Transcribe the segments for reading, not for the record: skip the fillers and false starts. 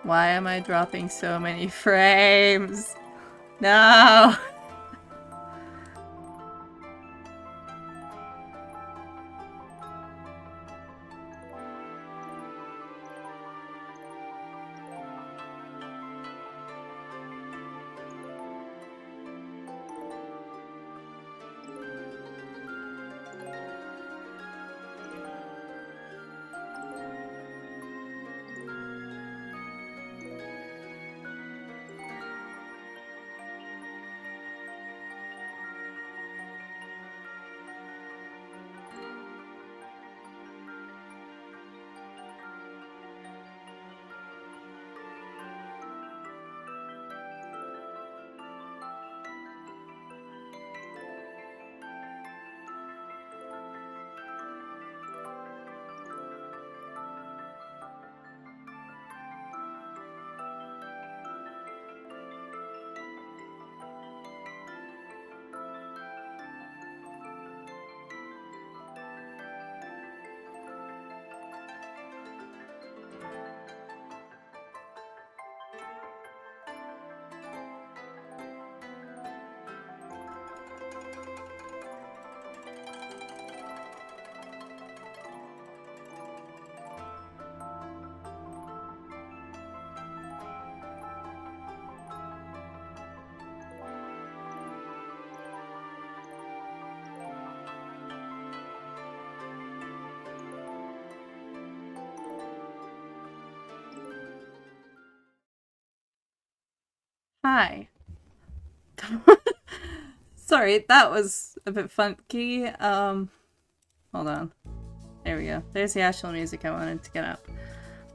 Why am I dropping so many frames? No! Hi. Sorry, that was a bit funky. Hold on. There we go. There's the actual music I wanted to get up.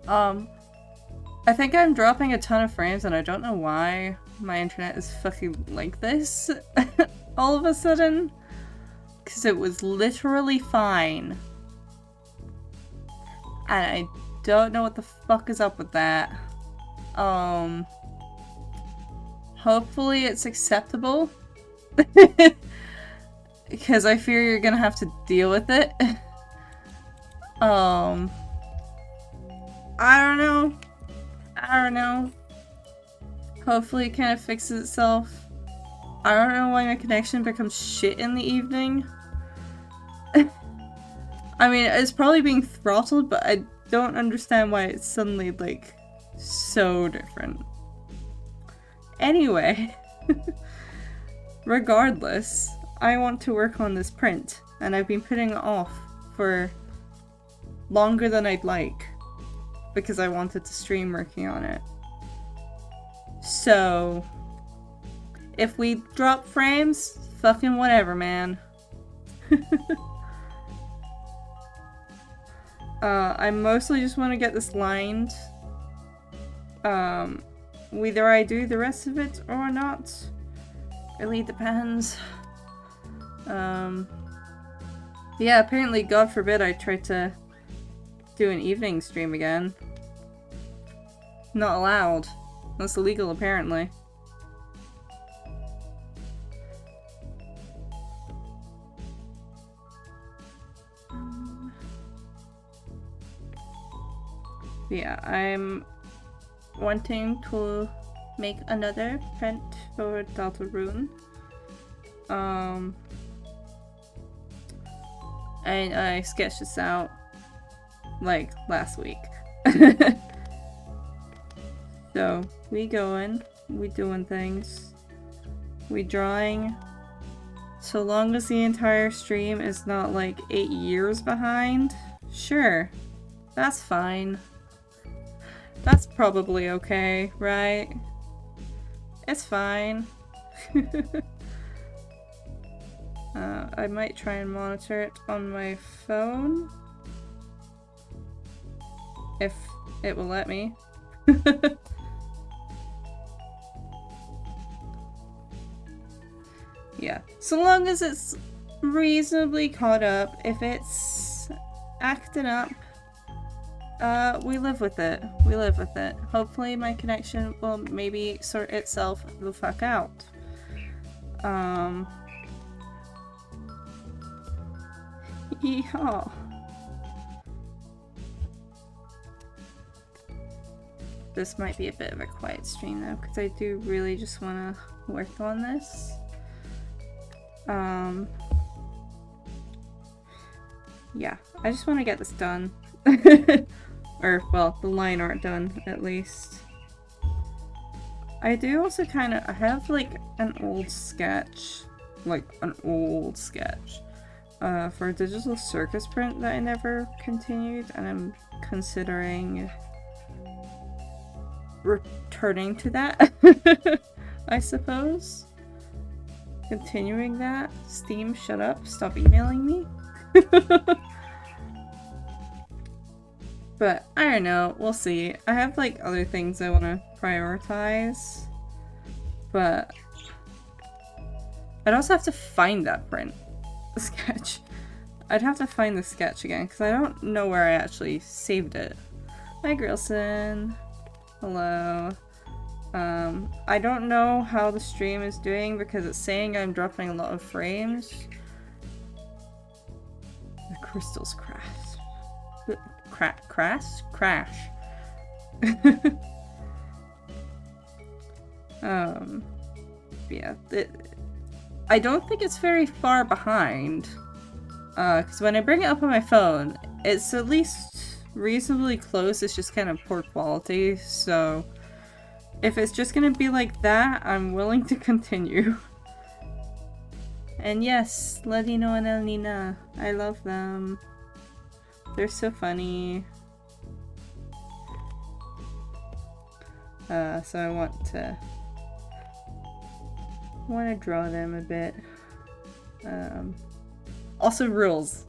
I think I'm dropping a ton of frames and I don't know why my internet is fucking like this all of a sudden. Because it was literally fine. And I don't know what the fuck is up with that. Hopefully it's acceptable. Because I fear you're gonna have to deal with it. I don't know. I don't know. Hopefully it kind of fixes itself. I don't know why my connection becomes shit in the evening. I mean, it's probably being throttled, but I don't understand why it's suddenly, like, so different. Anyway. Regardless, I want to work on this print, and I've been putting it off for longer than I'd like, because I wanted to stream working on it. So, if we drop frames, fucking whatever, man. I mostly just want to get this lined. Whether I do the rest of it or not really depends. Yeah, apparently, God forbid, I try to do an evening stream again. Not allowed. That's illegal, apparently. Yeah, I'm wanting to make another print for Deltarune. And I sketched this out like last week. So we going, we doing things, we drawing. So long as the entire stream is not like 8 years behind, sure, that's fine. That's probably okay, right? It's fine. I might try and monitor it on my phone. If it will let me. Yeah. So long as it's reasonably caught up, if it's acting up, we live with it. We live with it. Hopefully my connection will maybe sort itself the fuck out. Yeehaw. this might be a bit of a quiet stream though, because I do really just want to work on this. Yeah, I just want to get this done. Or, well, the line art done, at least. I do also I have, like, an old sketch. Like, an old sketch. For a digital circus print that I never continued, and I'm considering returning to that, I suppose. Continuing that. Steam, shut up. Stop emailing me. But, I don't know. We'll see. I have, like, other things I want to prioritize. But I'd also have to find that print. The sketch. I'd have to find the sketch again, because I don't know where I actually saved it. Hi, Grilson. Hello. I don't know how the stream is doing, because it's saying I'm dropping a lot of frames. The crystals crash. Crash? Yeah. I don't think it's very far behind. Because when I bring it up on my phone, it's at least reasonably close, it's just kind of poor quality, so if it's just gonna be like that, I'm willing to continue. And yes, Lanino and Elnina, I love them. They're so funny. So I want to draw them a bit. Also rules.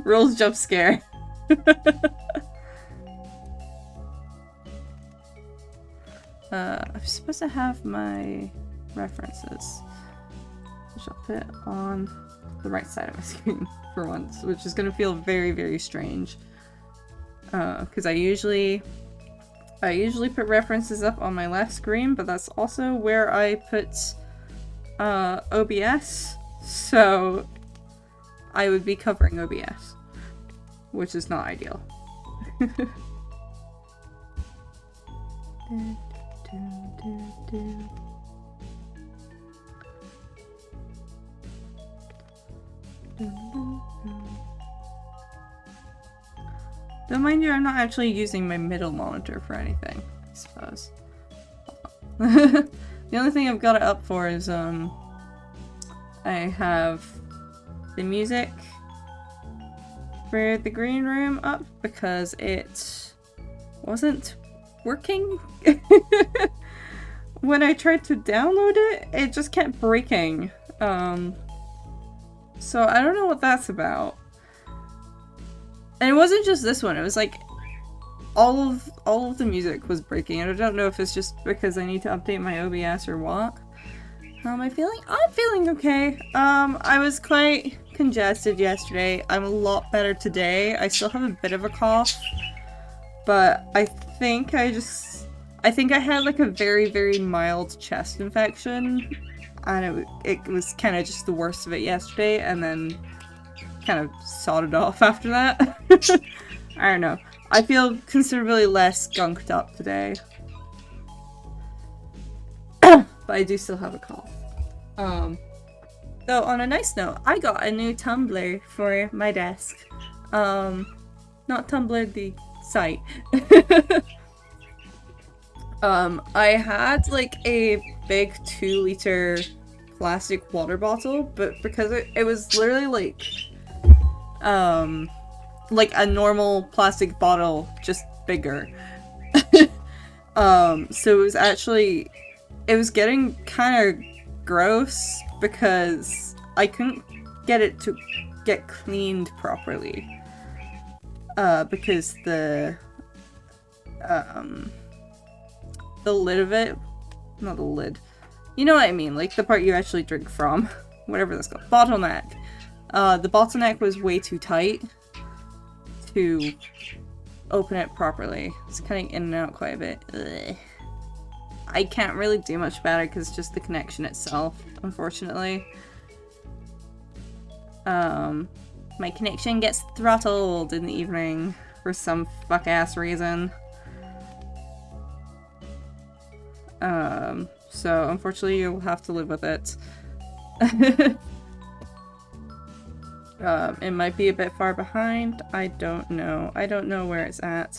Rules jump scare. I'm supposed to have my references, which I'll put on the right side of my screen for once, which is going to feel very, very strange. Because I usually put references up on my left screen, but that's also where I put OBS, so I would be covering OBS, which is not ideal. Don't mind you, I'm not actually using my middle monitor for anything, I suppose. The only thing I've got it up for is, I have the music for the green room up because it wasn't working. When I tried to download it, it just kept breaking. So I don't know what that's about. And it wasn't just this one, it was like all of the music was breaking, and I don't know if it's just because I need to update my OBS or what. How am I feeling? I'm feeling okay. I was quite congested yesterday. I'm a lot better today. I still have a bit of a cough, but I think I had like a very, very mild chest infection, and it was kind of just the worst of it yesterday, and then kind of sawed it off after that. I don't know. I feel considerably less skunked up today. But I do still have a cough. Though on a nice note, I got a new tumbler for my desk. Not Tumblr, the site. I had like a big 2-liter plastic water bottle, but because it was literally like a normal plastic bottle, just bigger. So it was getting kind of gross because I couldn't get it to get cleaned properly. Because the lid of it, not the lid, you know what I mean, like the part you actually drink from, whatever that's called, bottleneck. The bottleneck was way too tight to open it properly. It's cutting in and out quite a bit. Ugh. I can't really do much about it because it's just the connection itself, unfortunately. My connection gets throttled in the evening. for some fuck-ass reason. So unfortunately you'll have to live with it. It might be a bit far behind. I don't know. I don't know where it's at.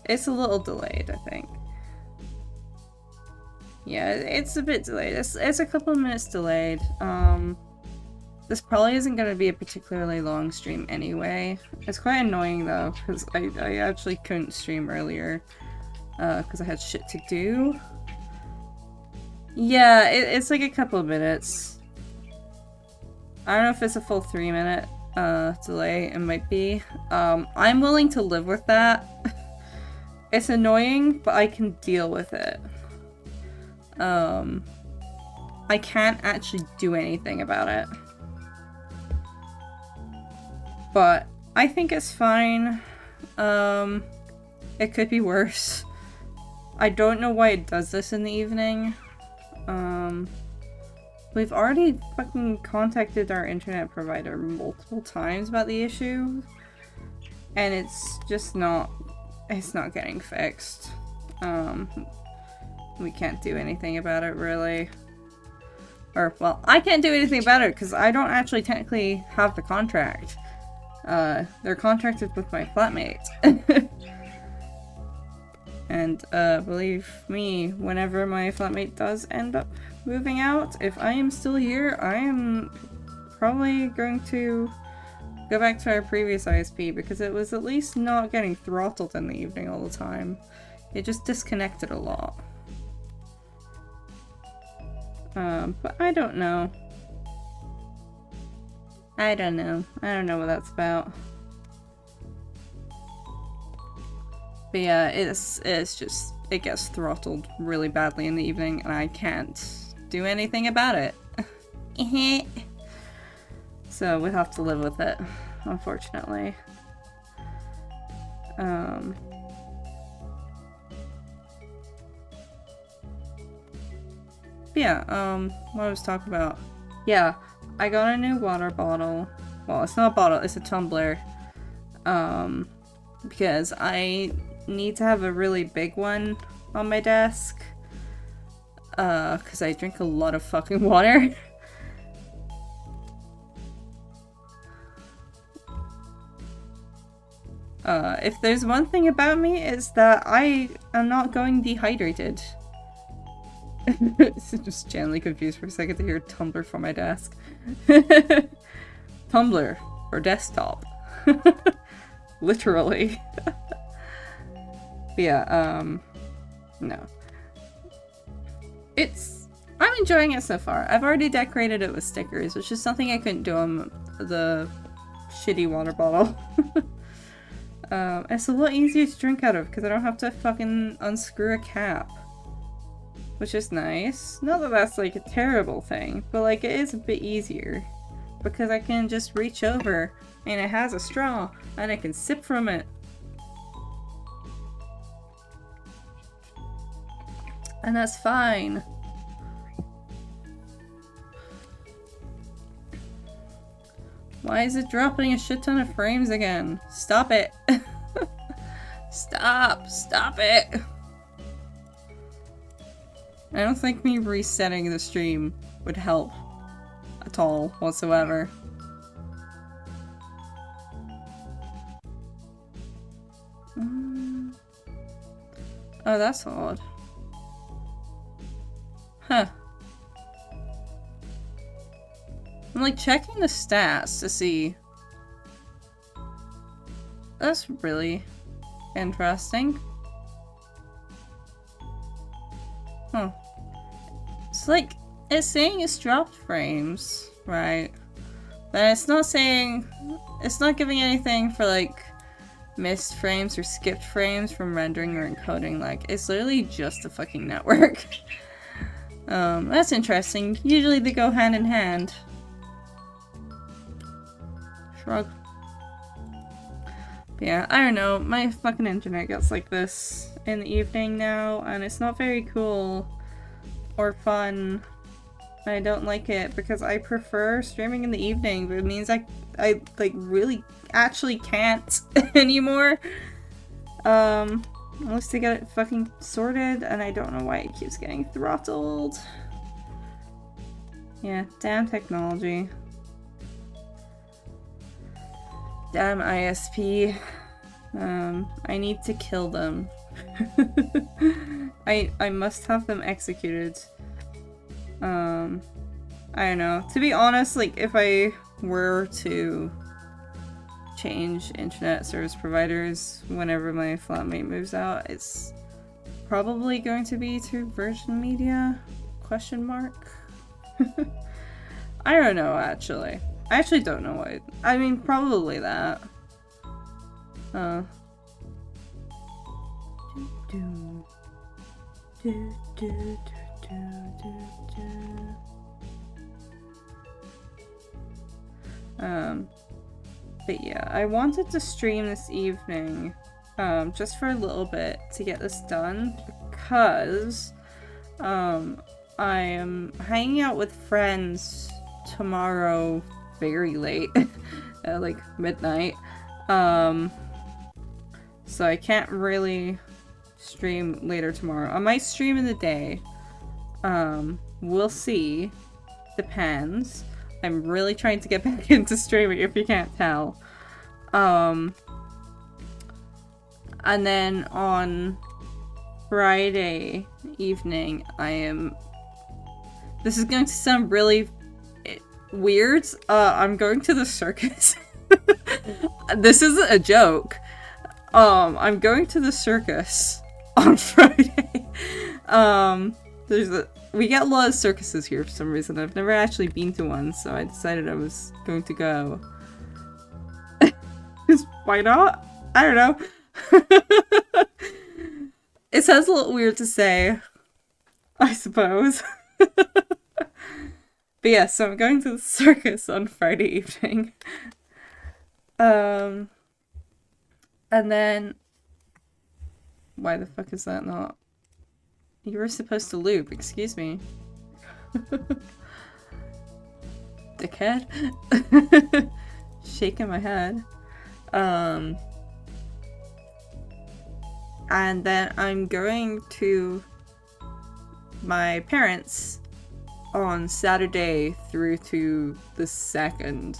It's a little delayed, I think. Yeah, it's a bit delayed. It's a couple of minutes delayed. This probably isn't going to be a particularly long stream anyway. It's quite annoying though, because I actually couldn't stream earlier. Because I had shit to do. Yeah, it's like a couple of minutes. I don't know if it's a full 3-minute delay. It might be. I'm willing to live with that. It's annoying, but I can deal with it. I can't actually do anything about it. But I think it's fine. It could be worse. I don't know why it does this in the evening. We've already fucking contacted our internet provider multiple times about the issue. And it's just not... It's not getting fixed. We can't do anything about it, really. Or, well, I can't do anything about it because I don't actually technically have the contract. They're contracted with my flatmate. And, believe me, whenever my flatmate does end up moving out, if I am still here, I am probably going to go back to our previous ISP because it was at least not getting throttled in the evening all the time. It just disconnected a lot. But I don't know. I don't know. I don't know what that's about. But yeah, it's just, it gets throttled really badly in the evening and I can't do anything about it. So we have to live with it, unfortunately. Yeah, what I was talking about. Yeah, I got a new water bottle. Well, it's not a bottle, it's a tumbler. Because I need to have a really big one on my desk. Because I drink a lot of fucking water. If there's one thing about me, is that I am not going dehydrated. Just genuinely confused for a second to hear Tumblr from my desk. Tumblr for desktop. Literally. Yeah, no. I'm enjoying it so far. I've already decorated it with stickers, which is something I couldn't do on the shitty water bottle. It's a lot easier to drink out of because I don't have to fucking unscrew a cap. Which is nice. Not that that's like a terrible thing, but like it is a bit easier. Because I can just reach over and it has a straw and I can sip from it. And that's fine. Why is it dropping a shit ton of frames again? Stop it. Stop it. I don't think me resetting the stream would help at all whatsoever. Oh, that's odd. Huh. I'm like checking the stats to see. That's really interesting. Huh. It's like, it's saying it's dropped frames, right? But it's not saying, it's not giving anything for like missed frames or skipped frames from rendering or encoding. Like, it's literally just a fucking network. That's interesting. Usually they go hand in hand. Shrug. But yeah, I don't know. My fucking internet gets like this in the evening now, and it's not very cool or fun. I don't like it because I prefer streaming in the evening, but it means I like really actually can't anymore. Unless they get it fucking sorted, and I don't know why it keeps getting throttled. Yeah, damn technology. Damn ISP. I need to kill them. I must have them executed. I don't know. To be honest, like, if I were to change internet service providers whenever my flatmate moves out, it's probably going to be to Virgin Media? Question mark? I don't know, actually. I actually don't know what. I mean, probably that. But yeah, I wanted to stream this evening, just for a little bit to get this done, because, I am hanging out with friends tomorrow very late, at like midnight, so I can't really stream later tomorrow. I might stream in the day, we'll see, depends. I'm really trying to get back into streaming, if you can't tell. And then on Friday evening, this is going to sound really weird. I'm going to the circus. This isn't a joke. I'm going to the circus on Friday. We get a lot of circuses here for some reason. I've never actually been to one, so I decided I was going to go. Why not? I don't know. It sounds a little weird to say, I suppose. But yeah, so I'm going to the circus on Friday evening. And then... Why the fuck is that not? You were supposed to loop, excuse me. Dickhead. Shaking my head. And then I'm going to my parents on Saturday through to the 2nd.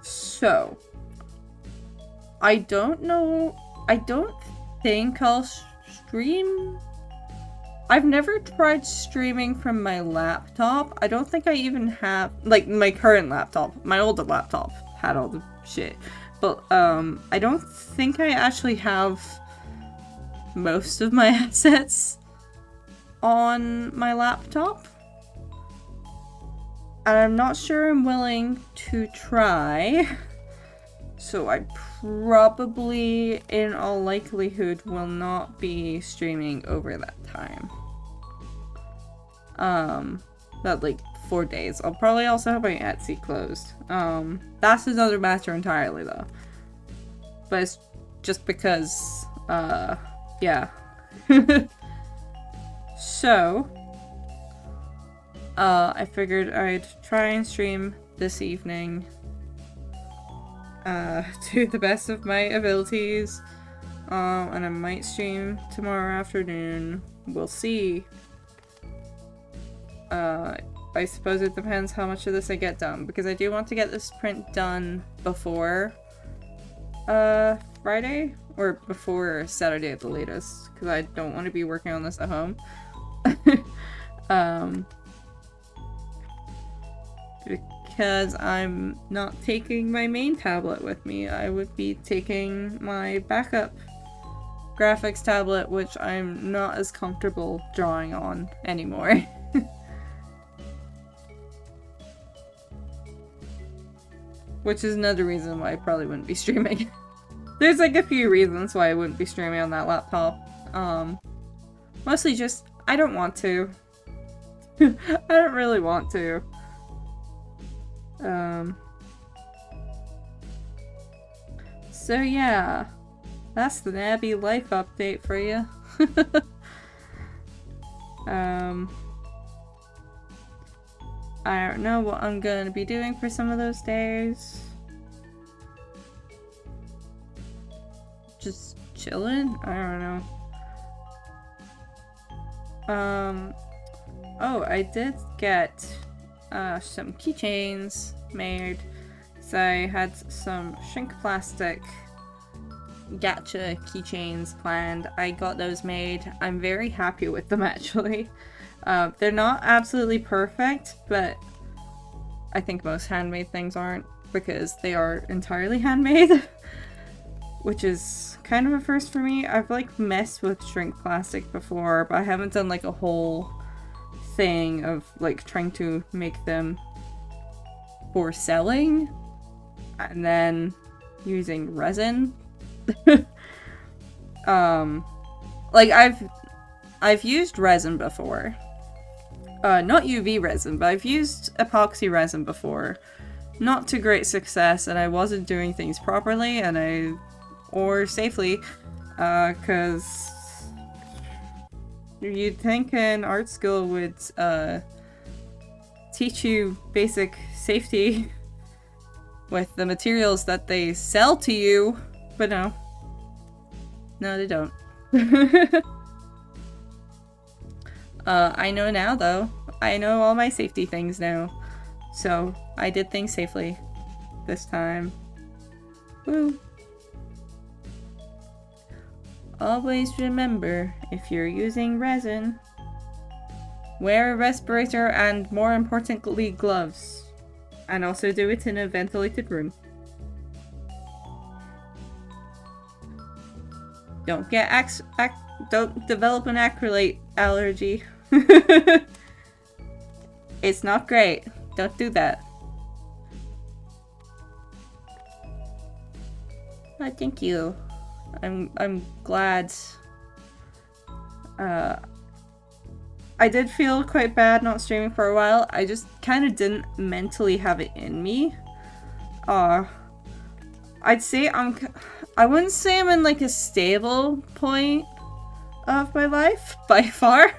So I don't know. I don't think I'll stream. I've never tried streaming from my laptop. I don't think I even have, like, my current laptop. My older laptop had all the shit. But, I don't think I actually have most of my assets on my laptop. And I'm not sure I'm willing to try. So I probably, in all likelihood, will not be streaming over that time. That, like, 4 days. I'll probably also have my Etsy closed. That's another matter entirely, though. But it's just because, yeah. So, I figured I'd try and stream this evening, to the best of my abilities, and I might stream tomorrow afternoon. We'll see. I suppose it depends how much of this I get done, because I do want to get this print done before, Friday, or before Saturday at the latest, because I don't want to be working on this at home. Because I'm not taking my main tablet with me. I would be taking my backup graphics tablet, which I'm not as comfortable drawing on anymore. Which is another reason why I probably wouldn't be streaming. There's like a few reasons why I wouldn't be streaming on that laptop. Mostly just, I don't want to. I don't really want to. So yeah, that's the Nabby life update for you. I don't know what I'm gonna be doing for some of those days. Just chilling? I don't know. Oh, I did get some keychains made. So I had some shrink plastic gacha keychains planned. I got those made. I'm very happy with them actually. They're not absolutely perfect, but I think most handmade things aren't because they are entirely handmade. Which is kind of a first for me. I've like messed with shrink plastic before, but I haven't done like a whole thing of like trying to make them for selling and then using resin. Like I've used resin before. Not UV resin, but I've used epoxy resin before. Not to great success, and I wasn't doing things properly or safely, cause you'd think an art school would teach you basic safety with the materials that they sell to you, but no. No, they don't. I know now, though. I know all my safety things now. So, I did things safely this time. Woo! Always remember, if you're using resin, wear a respirator and, more importantly, gloves. And also do it in a ventilated room. Don't get don't develop an acrylate allergy. It's not great. Don't do that. Oh, thank you. I'm glad. I did feel quite bad not streaming for a while. I just kind of didn't mentally have it in me. I'd say I wouldn't say I'm in like a stable point of my life by far,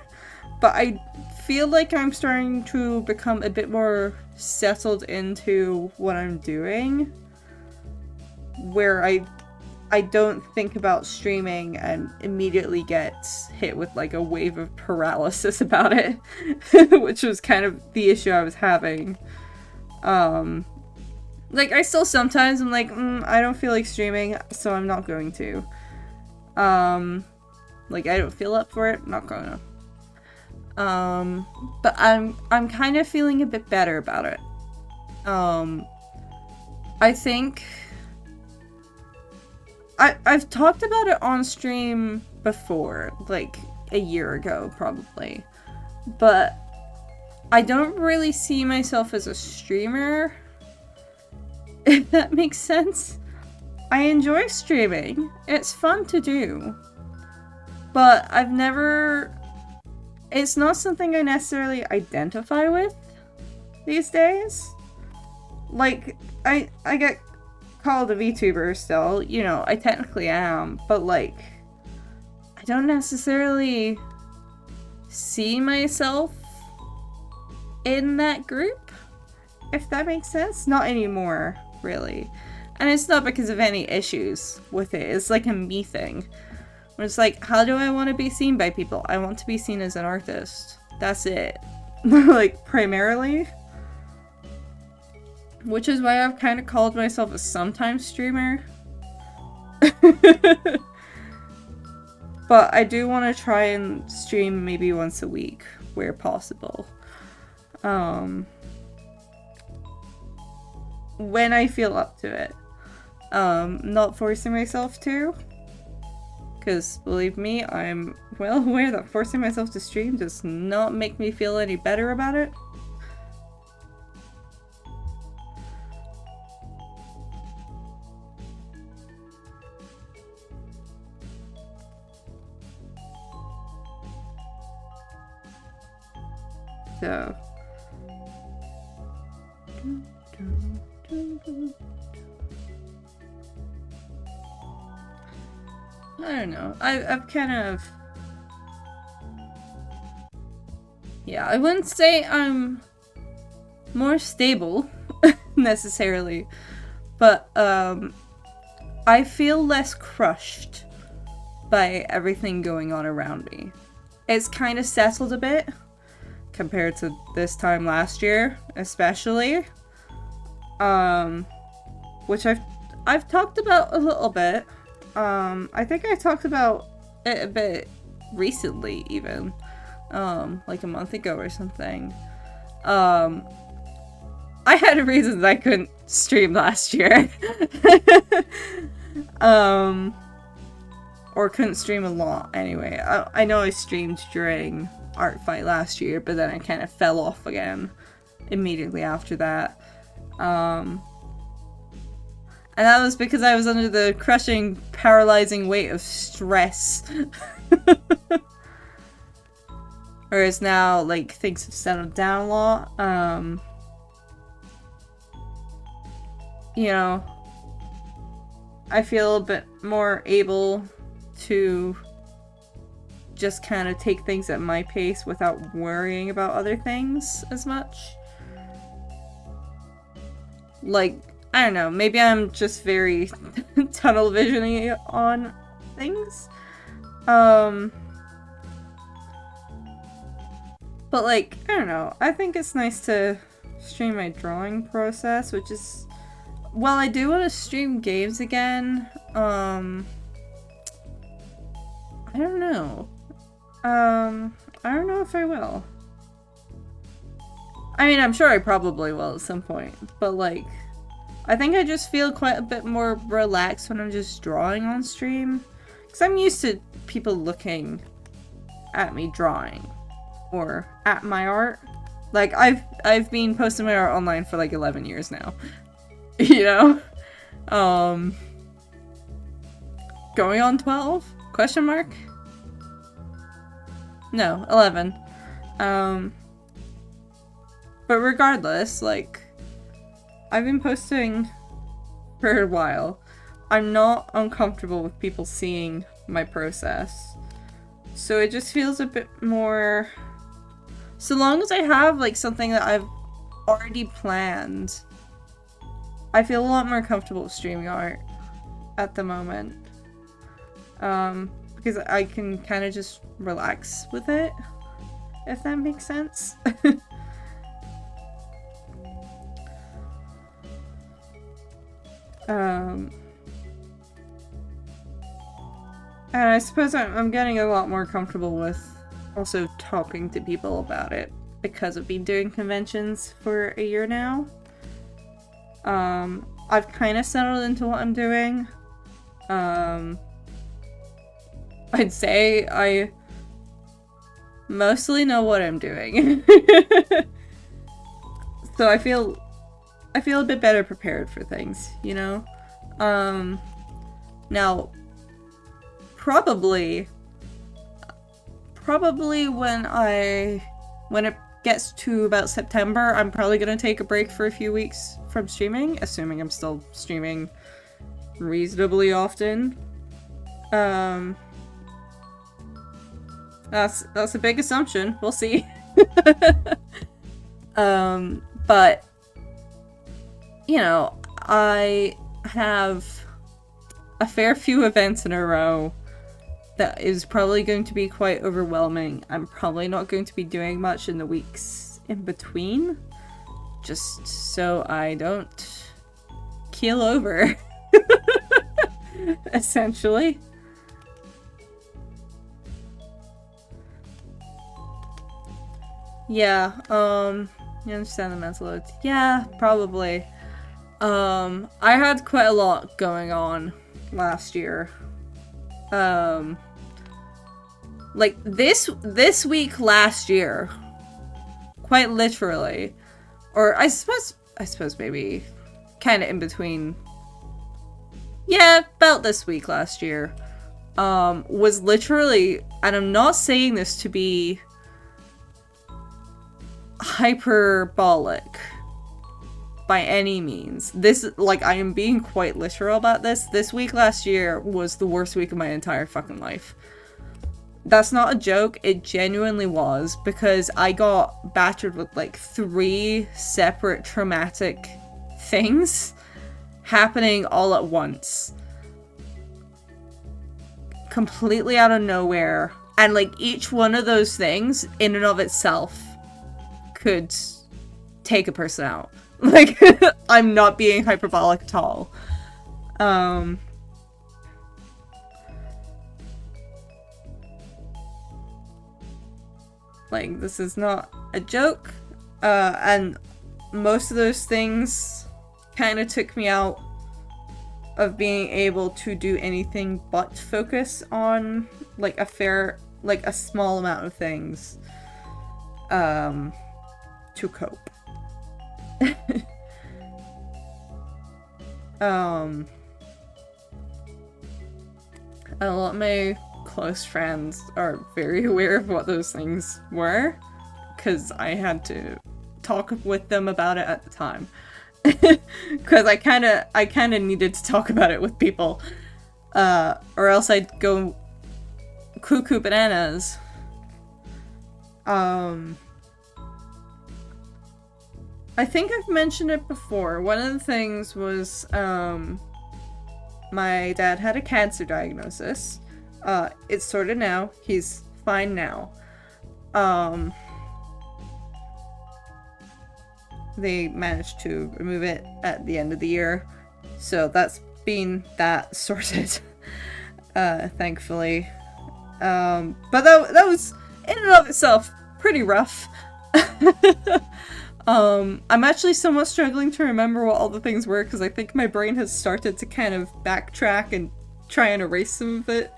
but I feel like I'm starting to become a bit more settled into what I'm doing, where I don't think about streaming and immediately get hit with like a wave of paralysis about it, which was kind of the issue I was having. Like I still sometimes I'm like, I don't feel like streaming, so I'm not going to. Like I don't feel up for it, not gonna. But I'm kind of feeling a bit better about it. I think I've talked about it on stream before, like a year ago probably, but I don't really see myself as a streamer, if that makes sense. I enjoy streaming, it's fun to do, but it's not something I necessarily identify with these days. Like, I get called a VTuber still, you know, I technically am, but like, I don't necessarily see myself in that group, if that makes sense. Not anymore, really. And it's not because of any issues with it, it's like a me thing. Where it's like, how do I want to be seen by people? I want to be seen as an artist. That's it. Like, primarily. Which is why I've kind of called myself a sometimes streamer. But I do want to try and stream maybe once a week, where possible. When I feel up to it. Not forcing myself to. Because, believe me, I'm well aware that forcing myself to stream does not make me feel any better about it. So... I don't know. I've kind of... Yeah, I wouldn't say I'm more stable, necessarily, but, I feel less crushed by everything going on around me. It's kind of settled a bit, compared to this time last year, especially, which I've talked about a little bit. I think I talked about it a bit recently, even, like a month ago or something. I had reasons I couldn't stream last year. Or couldn't stream a lot, anyway. I know I streamed during Art Fight last year, but then I kind of fell off again immediately after that. And that was because I was under the crushing, paralyzing weight of stress. Whereas now, like, things have settled down a lot. You know, I feel a bit more able to just kind of take things at my pace without worrying about other things as much. Like, I don't know, maybe I'm just very tunnel vision-y on things. But like, I don't know, I think it's nice to stream my drawing process, which is, while I do want to stream games again, I don't know. I don't know if I will. I mean, I'm sure I probably will at some point, but like, I think I just feel quite a bit more relaxed when I'm just drawing on stream. Because I'm used to people looking at me drawing, or at my art. Like, I've been posting my art online for like 11 years now. You know? Going on 12? Question mark? No, 11. But regardless, like, I've been posting for a while. I'm not uncomfortable with people seeing my process. So it just feels a bit more... So long as I have, like, something that I've already planned, I feel a lot more comfortable with streaming art at the moment. Because I can kind of just relax with it, if that makes sense. And I suppose I'm getting a lot more comfortable with also talking to people about it because I've been doing conventions for a year now. I've kind of settled into what I'm doing. I'd say I mostly know what I'm doing. So I feel a bit better prepared for things, you know? Now, probably when it gets to about September, I'm probably gonna take a break for a few weeks from streaming, assuming I'm still streaming reasonably often. That's a big assumption. We'll see. But you know, I have a fair few events in a row that is probably going to be quite overwhelming. I'm probably not going to be doing much in the weeks in between, just so I don't keel over. Essentially. Yeah, you understand the mental load? Yeah, probably. I had quite a lot going on last year. Like this week last year, quite literally, or I suppose maybe kind of in between. Yeah, about this week last year, was literally, and I'm not saying this to be hyperbolic by any means. This, like, I am being quite literal about this. This week last year was the worst week of my entire fucking life. That's not a joke, it genuinely was, because I got battered with like 3 separate traumatic things happening all at once. Completely out of nowhere. And like each one of those things in and of itself could take a person out. Like, I'm not being hyperbolic at all. Like, this is not a joke. And most of those things kind of took me out of being able to do anything but focus on, like, a small amount of things, to cope. A lot of my close friends are very aware of what those things were, because I had to talk with them about it at the time. Because I kind of needed to talk about it with people, or else I'd go cuckoo bananas. I think I've mentioned it before. One of the things was, my dad had a cancer diagnosis. It's sorted now. He's fine now. They managed to remove it at the end of the year. So that's been that sorted. Thankfully. But that was, in and of itself, pretty rough. I'm actually somewhat struggling to remember what all the things were, because I think my brain has started to kind of backtrack and try and erase some of it,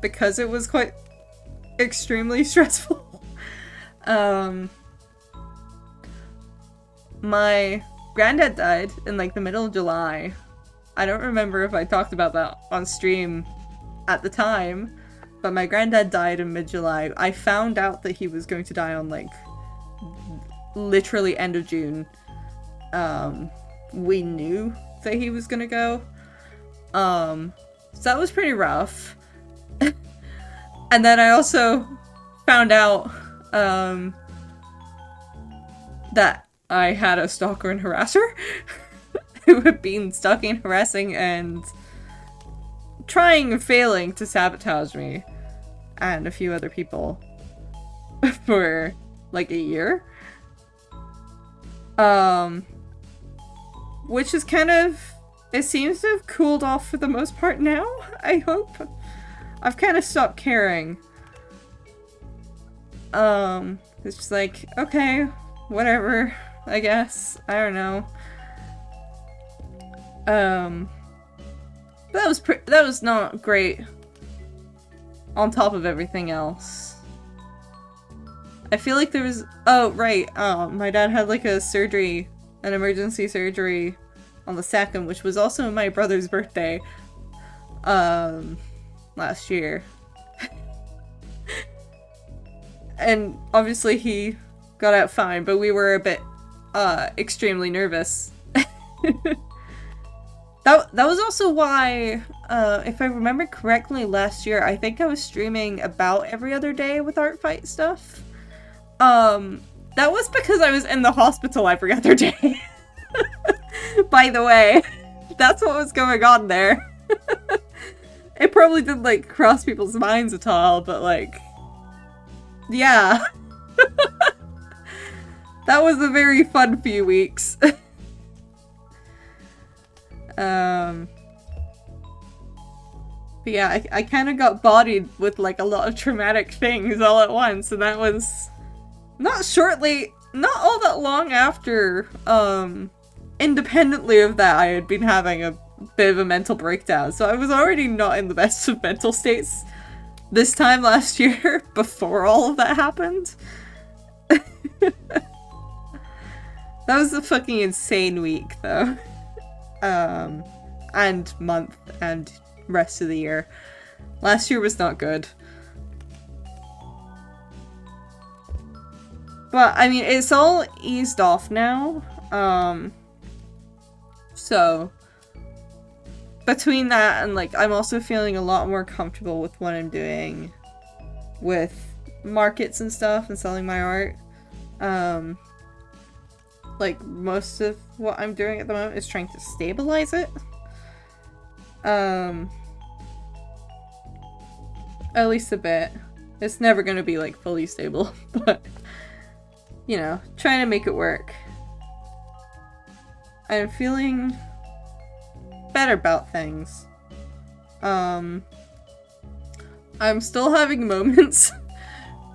because it was quite extremely stressful. My granddad died in like the middle of July. I don't remember if I talked about that on stream at the time, but my granddad died in mid-July. I found out that he was going to die on like literally end of June. We knew that he was gonna go. So that was pretty rough. And then I also found out that I had a stalker and harasser who had been stalking, harassing, and trying and failing to sabotage me and a few other people for like a year. Which is kind of, it seems to have cooled off for the most part now, I hope. I've kind of stopped caring. It's just like, okay, whatever, I guess. I don't know. But that was not great on top of everything else. I feel like there was, oh, right, my dad had like a surgery, an emergency surgery on the 2nd, which was also my brother's birthday, last year. And obviously he got out fine, but we were a bit, extremely nervous. That was also why, if I remember correctly last year, I think I was streaming about every other day with art fight stuff. That was because I was in the hospital every other day. By the way, that's what was going on there. It probably didn't, like, cross people's minds at all, but, like, yeah. That was a very fun few weeks. But yeah, I kind of got bodied with, like, a lot of traumatic things all at once, and that was not all that long after, independently of that, I had been having a bit of a mental breakdown, so I was already not in the best of mental states this time last year, before all of that happened. That was a fucking insane week, though. And month, and rest of the year. Last year was not good. But, I mean, it's all eased off now. So, between that and, like, I'm also feeling a lot more comfortable with what I'm doing with markets and stuff and selling my art. Like, most of what I'm doing at the moment is trying to stabilize it. At least a bit. It's never gonna be, like, fully stable, but, you know, trying to make it work. I'm feeling better about things. I'm still having moments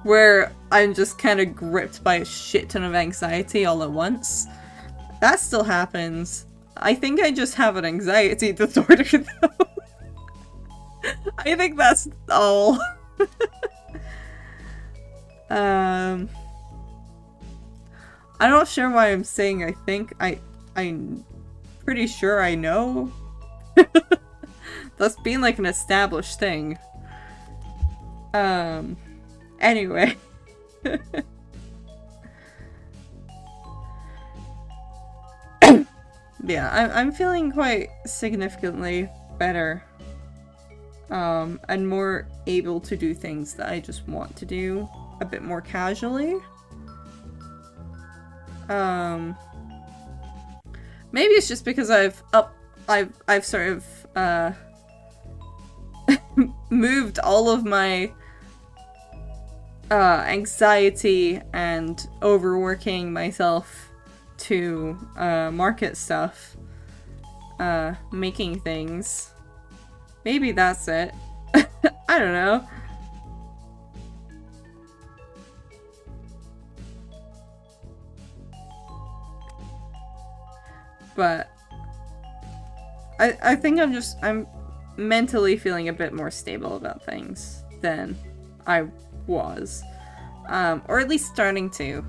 where I'm just kind of gripped by a shit ton of anxiety all at once. That still happens. I think I just have an anxiety disorder, though. I think that's all. I'm not sure why I'm saying I think. I'm pretty sure I know. That's been like an established thing. Anyway. Yeah, I'm feeling quite significantly better. And more able to do things that I just want to do a bit more casually. Maybe it's just because I've sort of moved all of my anxiety and overworking myself to market stuff, making things. Maybe that's it. I don't know. But I think I'm mentally feeling a bit more stable about things than I was. Or at least starting to.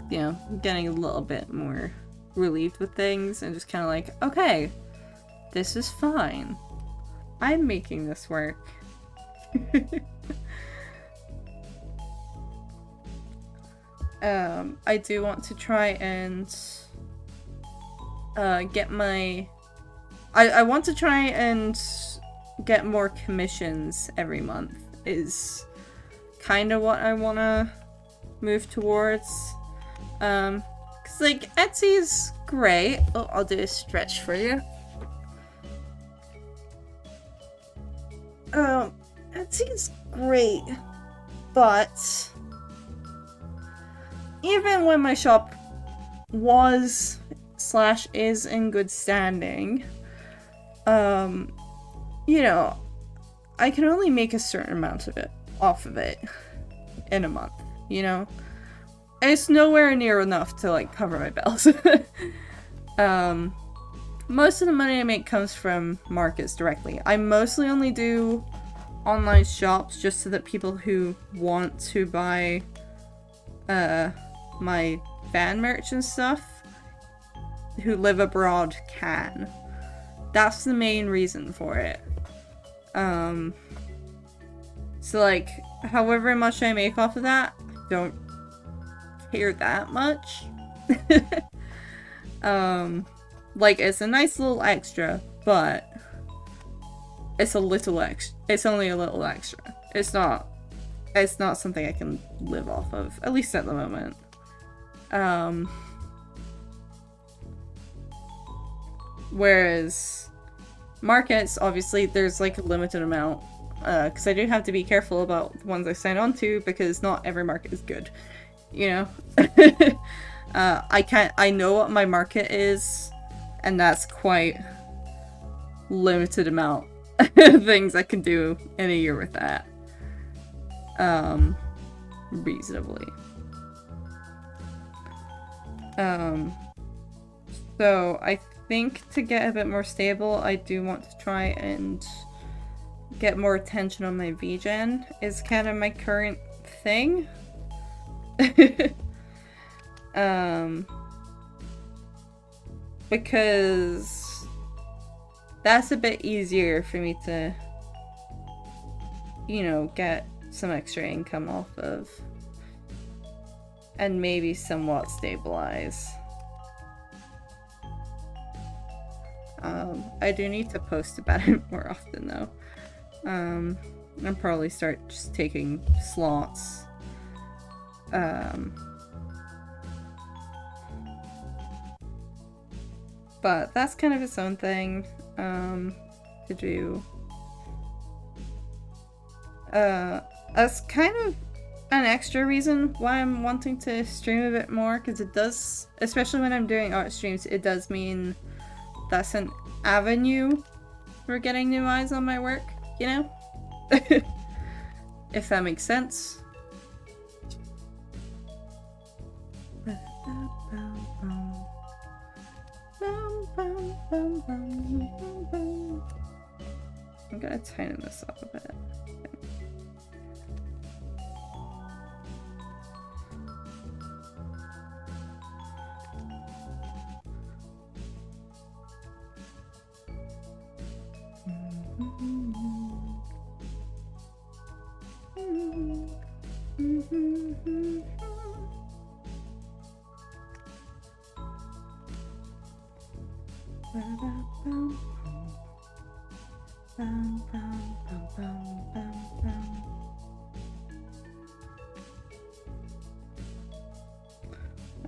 You know, getting a little bit more relieved with things and just kind of like, okay, this is fine. I'm making this work. I do want to try and get my... I want to try and get more commissions every month is kind of what I want to move towards. Cause like Etsy's great. Oh, I'll do a stretch for you. Etsy's great, but even when my shop was / is in good standing, you know, I can only make a certain amount of it off of it in a month, you know? It's nowhere near enough to, like, cover my bills. Most of the money I make comes from markets directly. I mostly only do online shops just so that people who want to buy, my fan merch and stuff, who live abroad can. That's the main reason for it. So, like, however much I make off of that, I don't care that much. Like, it's a nice little extra, but it's a little extra. It's only a little extra. It's not something I can live off of, at least at the moment. Whereas markets, obviously, there's like a limited amount, because I do have to be careful about the ones I sign on to, because not every market is good, you know? I know what my market is, and that's quite limited amount of things I can do in a year with that. Reasonably. So I think to get a bit more stable, I do want to try and get more attention on my VGen is kind of my current thing. Because that's a bit easier for me to, you know, get some extra income off of. And maybe somewhat stabilize. I do need to post about it more often though. I'll probably start just taking slots. But that's kind of its own thing, to do. That's kind of an extra reason why I'm wanting to stream a bit more, because it does, especially when I'm doing art streams, it does mean that's an avenue for getting new eyes on my work, you know? If that makes sense. I'm gonna tighten this up a bit.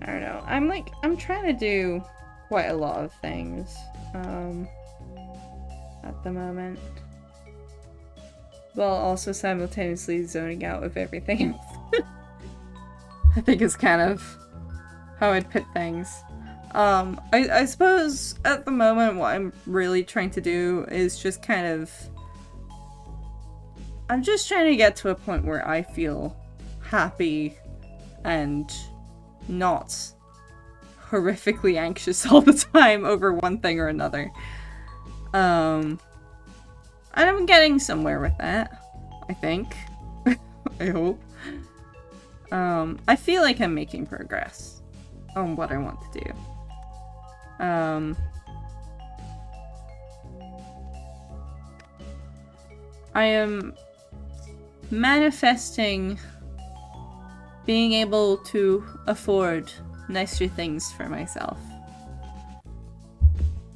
I don't know. I'm trying to do quite a lot of things at the moment, while also simultaneously zoning out of everything else. I think is kind of how I'd put things. I suppose at the moment what I'm really trying to do is just kind of... I'm just trying to get to a point where I feel happy and not horrifically anxious all the time over one thing or another. And I'm getting somewhere with that, I think. I hope. I feel like I'm making progress on what I want to do. I am manifesting being able to afford nicer things for myself.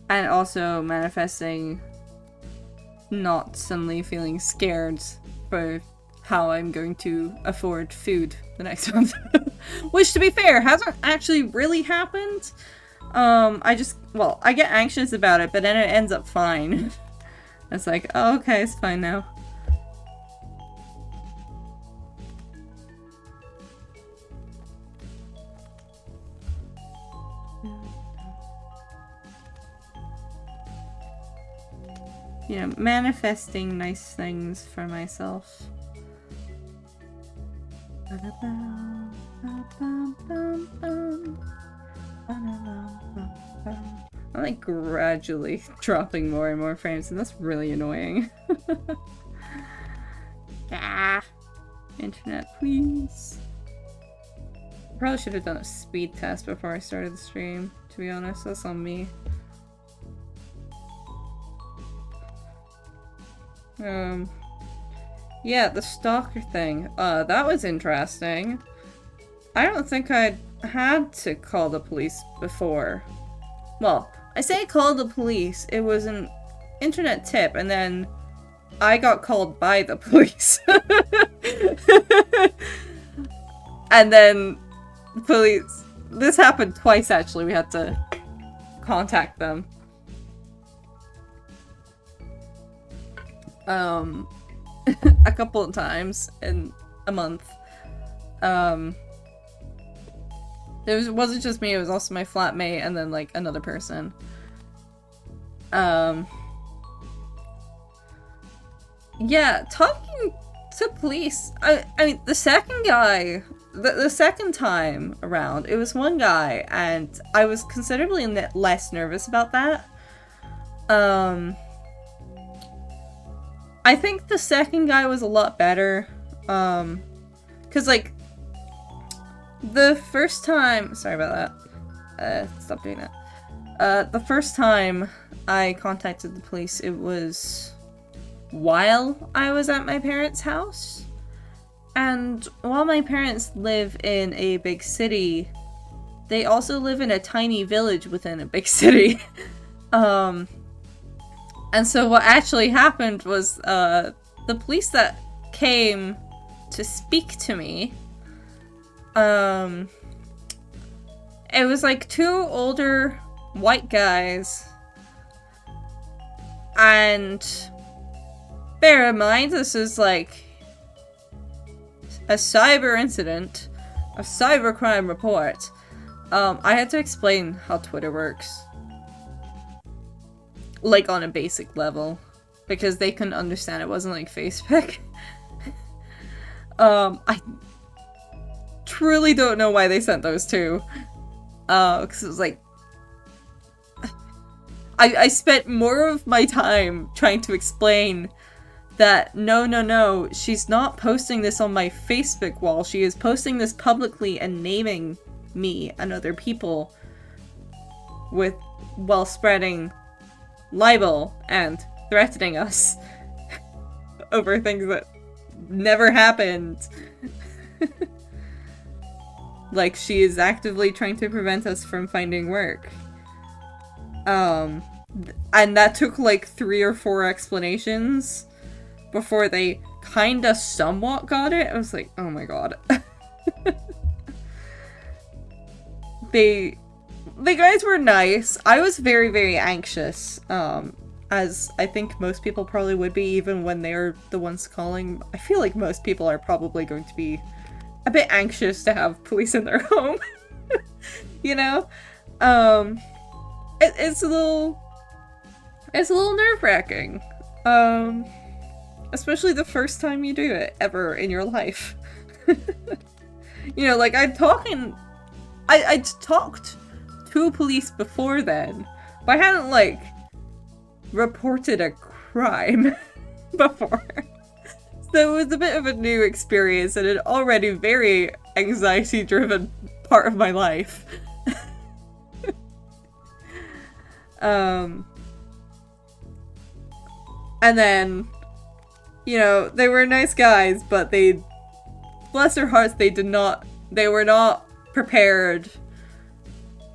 And also manifesting not suddenly feeling scared for how I'm going to afford food the next month. Which, to be fair, hasn't actually really happened. I get anxious about it, but then it ends up fine. It's like, oh, okay, it's fine now. You know, manifesting nice things for myself. I'm like gradually dropping more and more frames, and that's really annoying. Ah, internet, please. Probably should have done a speed test before I started the stream, to be honest. That's on me. Yeah, the stalker thing. That was interesting. I don't think I'd had to call the police before. Well, I say call the police. It was an internet tip, and then I got called by the police. And then police... This happened twice, actually. We had to contact them. A couple of times in a month. It wasn't just me, it was also my flatmate and then, like, another person. Yeah, talking to police, I mean, the second guy, the second time around, it was one guy, and I was considerably less nervous about that. I think the second guy was a lot better, cause, like, the first time- sorry about that, stop doing that. The first time I contacted the police, it was while I was at my parents' house. And while my parents live in a big city, they also live in a tiny village within a big city. And so what actually happened was, the police that came to speak to me, it was like 2 older white guys. And bear in mind, this is like a cyber incident, a cybercrime report. I had to explain how Twitter works. Like, on a basic level. Because they couldn't understand it wasn't like Facebook. I truly don't know why they sent those 2. Because it was like... I spent more of my time trying to explain that no, she's not posting this on my Facebook wall. She is posting this publicly and naming me and other people while spreading libel and threatening us over things that never happened. Like, she is actively trying to prevent us from finding work. And that took like 3 or 4 explanations before they kinda somewhat got it. I was like, oh my god. The guys were nice. I was very, very anxious, as I think most people probably would be, even when they're the ones calling. I feel like most people are probably going to be a bit anxious to have police in their home. You know? It's a little nerve-wracking. Especially the first time you do it ever in your life. You know, like, I'd talked to police before then, but I hadn't, like, reported a crime before. So it was a bit of a new experience and an already very anxiety-driven part of my life. And then, you know, they were nice guys, but they, bless their hearts, they were not prepared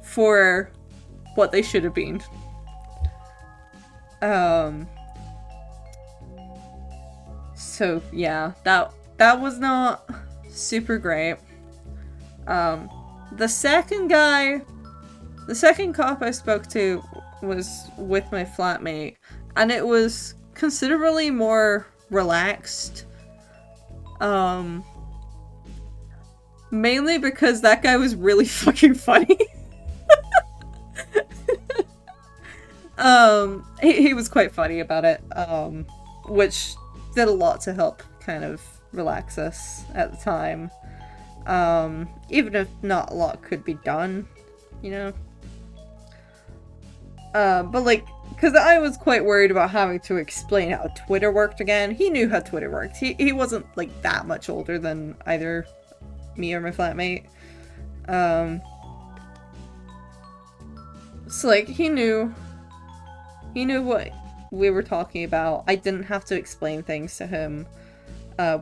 for what they should have been. So yeah, that was not super great. The second cop I spoke to was with my flatmate, and it was considerably more relaxed. Mainly because that guy was really fucking funny. He was quite funny about it, which did a lot to help kind of relax us at the time. Even if not a lot could be done, you know? But like, because I was quite worried about having to explain how Twitter worked again. He knew how Twitter worked. He wasn't like that much older than either me or my flatmate. So like, he knew what we were talking about. I didn't have to explain things to him.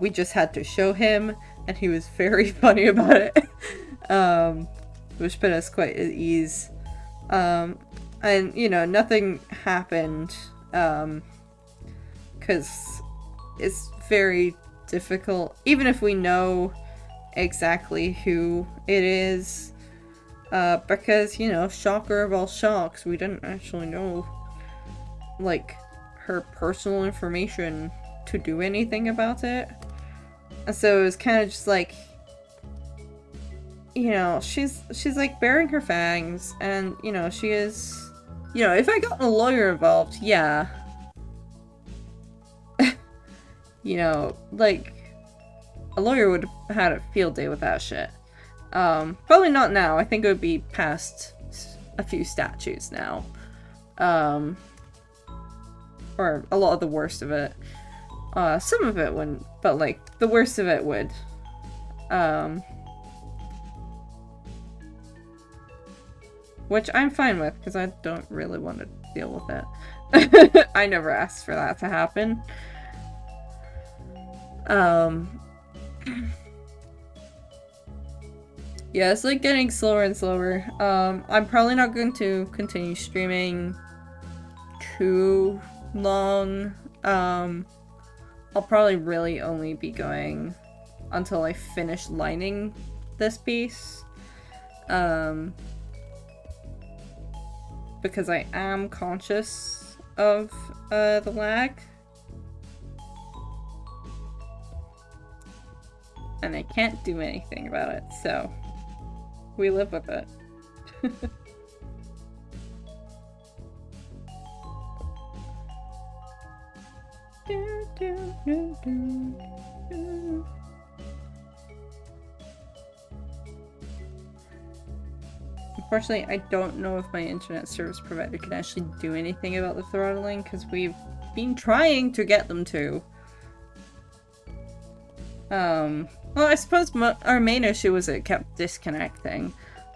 We just had to show him, and he was very funny about it. Which put us quite at ease. And, you know, nothing happened, because it's very difficult, even if we know exactly who it is, because, you know, shocker of all shocks, we didn't actually know, like, her personal information to do anything about it. And so it was kind of just like, you know, she's like bearing her fangs, and, you know, she is, you know, if I got a lawyer involved, yeah. You know, like, a lawyer would have had a field day with that shit. Probably not now. I think it would be past a few statutes now. Or a lot of the worst of it. Some of it wouldn't, but, like, the worst of it would. Which I'm fine with, because I don't really want to deal with it. I never asked for that to happen. Yeah, it's like getting slower and slower. I'm probably not going to continue streaming too long, I'll probably really only be going until I finish lining this piece. Because I am conscious of the lag. And I can't do anything about it, so we live with it. Unfortunately, I don't know if my internet service provider can actually do anything about the throttling, because we've been trying to get them to. Well, I suppose our main issue was it kept disconnecting.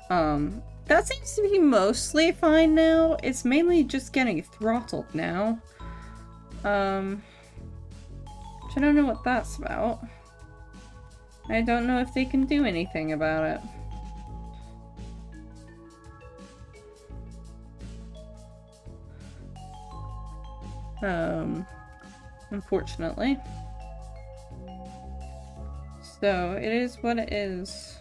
That seems to be mostly fine now. It's mainly just getting throttled now. Which I don't know what that's about. I don't know if they can do anything about it. Unfortunately. So, it is what it is.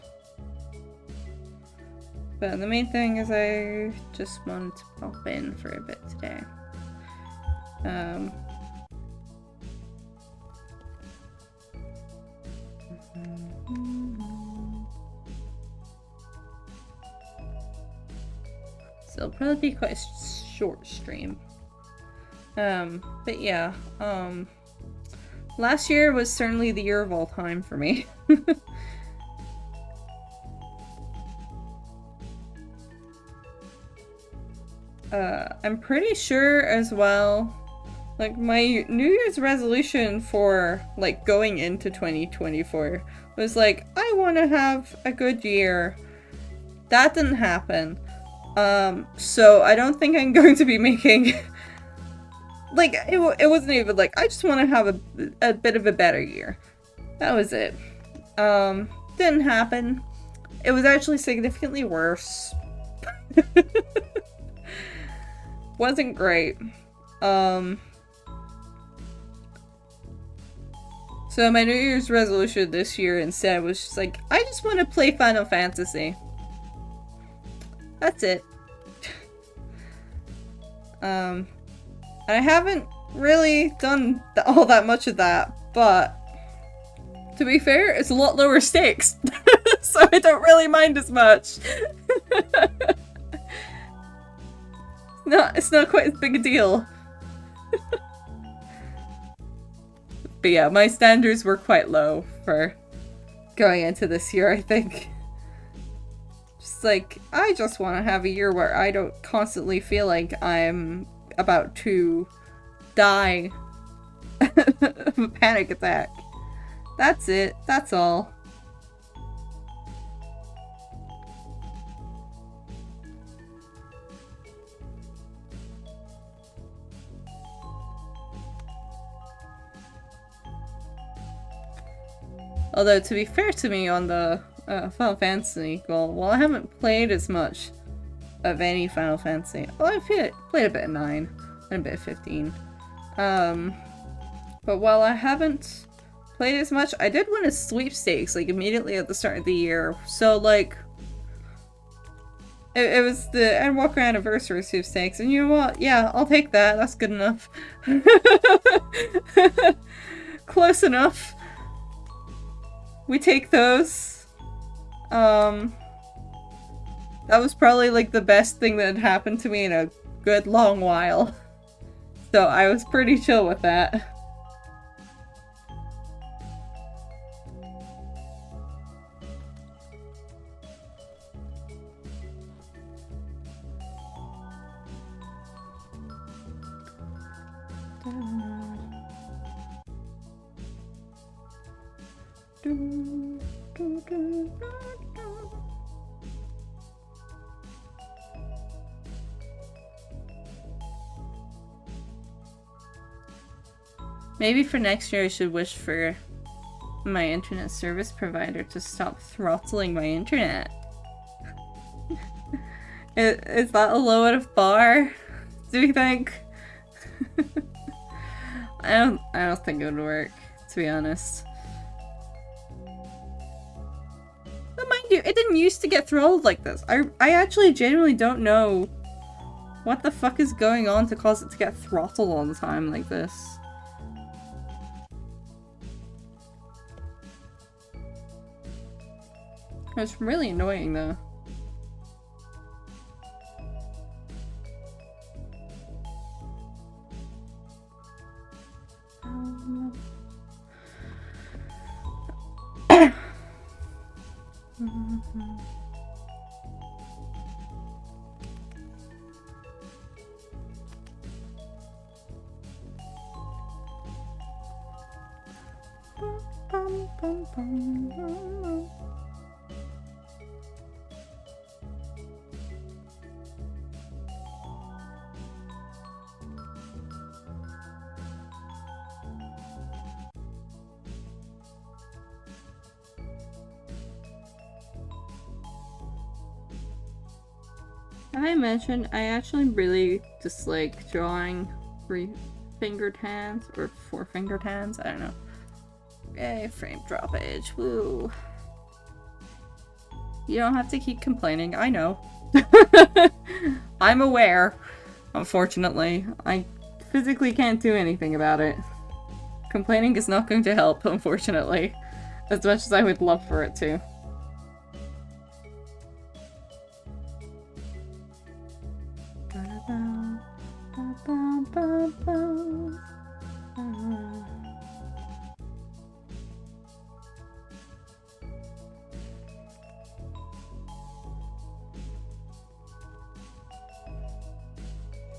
But the main thing is I just wanted to pop in for a bit today. So it'll probably be quite a short stream. But yeah, last year was certainly the year of all time for me. I'm pretty sure as well, like, my New Year's resolution for, like, going into 2024 was like, I want to have a good year. That didn't happen. So I don't think I'm going to be making... like, it wasn't even like, I just want to have a bit of a better year. That was it. Didn't happen. It was actually significantly worse. Wasn't great. So my New Year's resolution this year instead was just like, I just want to play Final Fantasy. That's it. I haven't really done all that much of that, but to be fair, it's a lot lower stakes, so I don't really mind as much. It's not quite as big a deal. But yeah, my standards were quite low for going into this year, I think. Just like, I just want to have a year where I don't constantly feel like I'm about to die of a panic attack. That's it. That's all. Although, to be fair to me on the Final Fantasy goal, well, I haven't played as much of any Final Fantasy. Well, I've played a bit of 9 and a bit of 15. But while I haven't played as much, I did win a sweepstakes, like, immediately at the start of the year. So, like, it was the Endwalker Anniversary sweepstakes, and you know what? Yeah, I'll take that. That's good enough. Close enough. We take those. That was probably, like, the best thing that had happened to me in a good long while. So I was pretty chill with that. Maybe for next year I should wish for my internet service provider to stop throttling my internet. Is that a low enough bar? Do you think? I don't think it would work, to be honest. But mind you, it didn't used to get throttled like this. I actually genuinely don't know what the fuck is going on to cause it to get throttled all the time like this. It's really annoying though. I mentioned I actually really dislike drawing three-fingered hands or four-fingered hands. I don't know. Yay, frame droppage. Woo. You don't have to keep complaining. I know. I'm aware. Unfortunately, I physically can't do anything about it. Complaining is not going to help, unfortunately, as much as I would love for it to.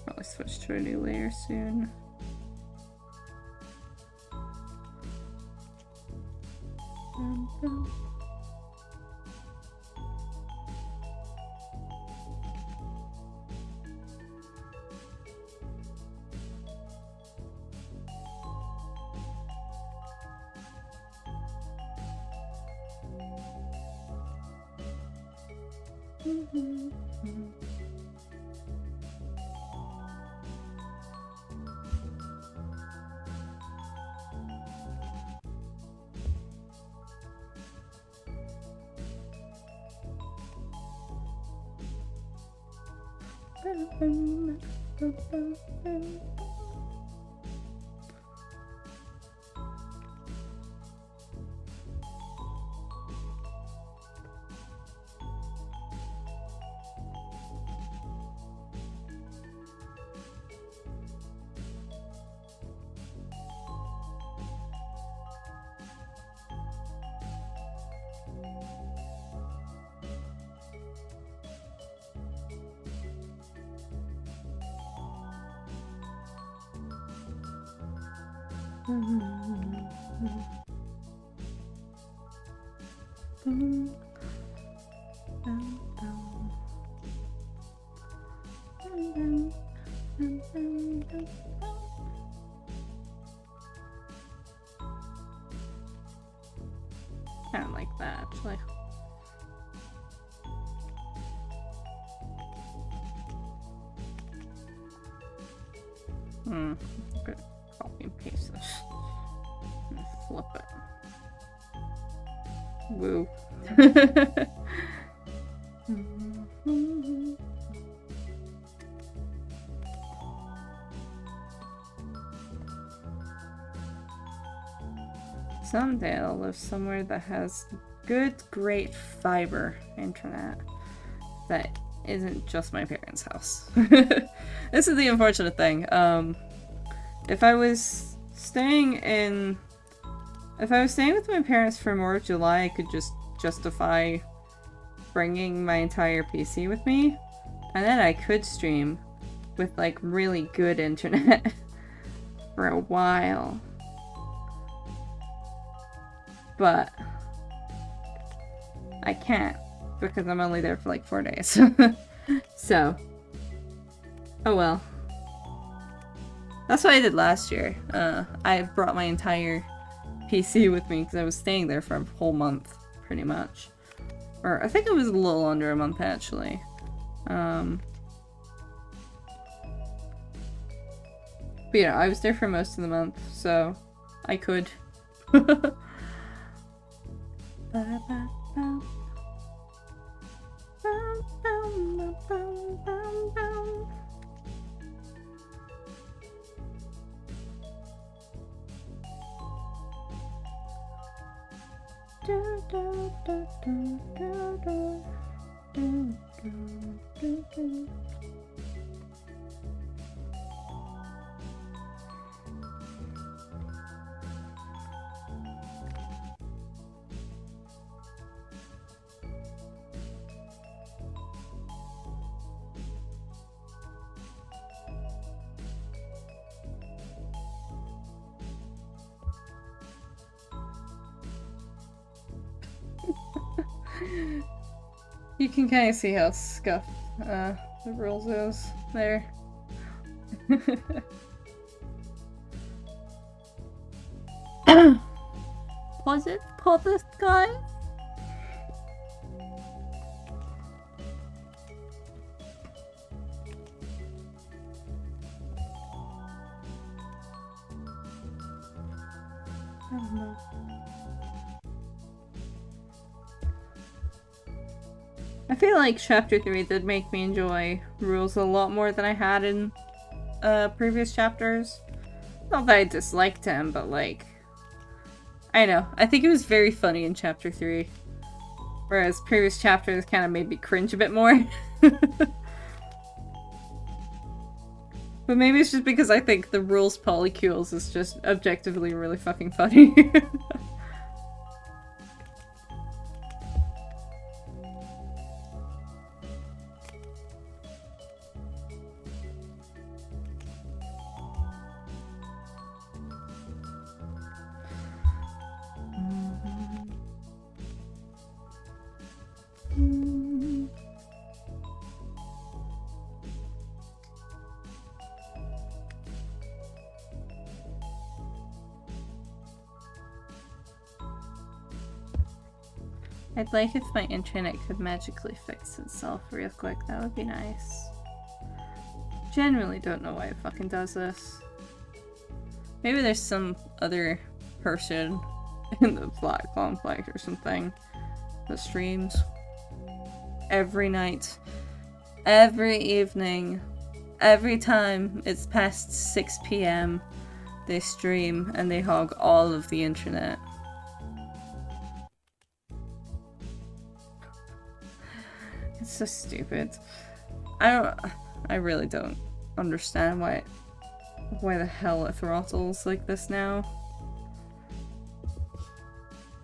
Probably switch to a new layer soon. I don't like that, actually. Okay. Copy and paste this. And flip it. Woo. Someday I'll live somewhere that has good, great fiber internet that isn't just my parents' house. This is the unfortunate thing. If I was staying with my parents for more of July, I could just justify bringing my entire PC with me, and then I could stream with like really good internet for a while. But I can't because I'm only there for like 4 days. So, oh well. That's what I did last year. I brought my entire PC with me because I was staying there for a whole month, pretty much. Or I think it was a little under a month, actually. But yeah, I was there for most of the month, so I could. You can kind of see how scuffed the rules is there. Pause it? Pause this guy? I don't know. I feel like chapter 3 did make me enjoy rules a lot more than I had in previous chapters. Not that I disliked him, but like, I know. I think it was very funny in chapter 3. Whereas previous chapters kind of made me cringe a bit more. But maybe it's just because I think the rules polycules is just objectively really fucking funny. I'd like if my internet could magically fix itself real quick. That would be nice. Genuinely don't know why it fucking does this. Maybe there's some other person in the Black Complex or something that streams every night, every evening, every time it's past 6 p.m. they stream and they hog all of the internet. It's so stupid. I really don't understand why the hell it throttles like this now.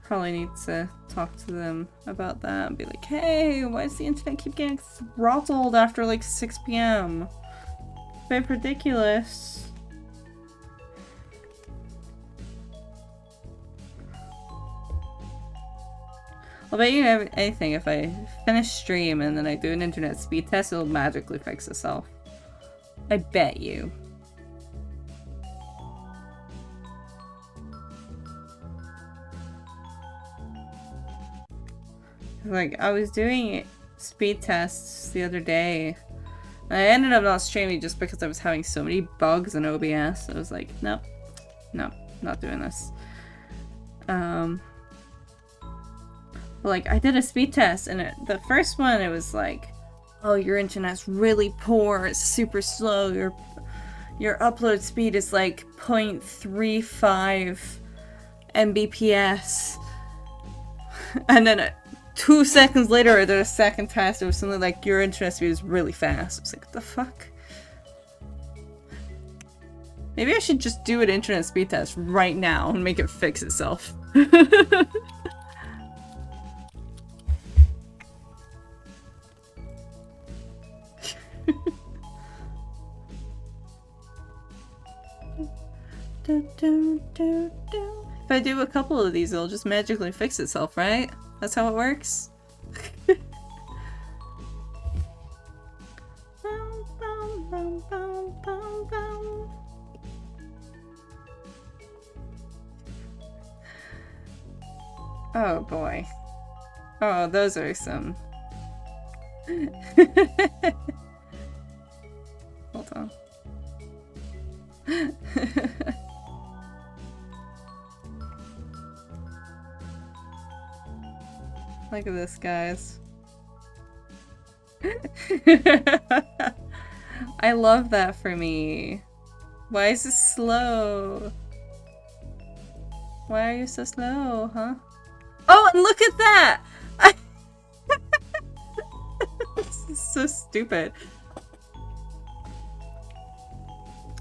Probably need to talk to them about that and be like, hey, why does the internet keep getting throttled after like 6 p.m? It's a bit ridiculous. I'll bet you anything, if I finish stream and then I do an internet speed test, it'll magically fix itself. I bet you. Like, I was doing speed tests the other day, and I ended up not streaming just because I was having so many bugs in OBS. I was like, nope, not doing this. Like, I did a speed test, and the first one, it was like, oh, your internet's really poor, it's super slow, your upload speed is like 0.35 Mbps. And then 2 seconds later, I did a second test, it was something like, your internet speed is really fast. I was like, what the fuck? Maybe I should just do an internet speed test right now and make it fix itself. If I do a couple of these, it'll just magically fix itself, right? That's how it works? Oh boy. Oh, those are some... Hold on. Look at this, guys. I love that for me. Why is this slow? Why are you so slow, huh? Oh, and look at that! This is so stupid.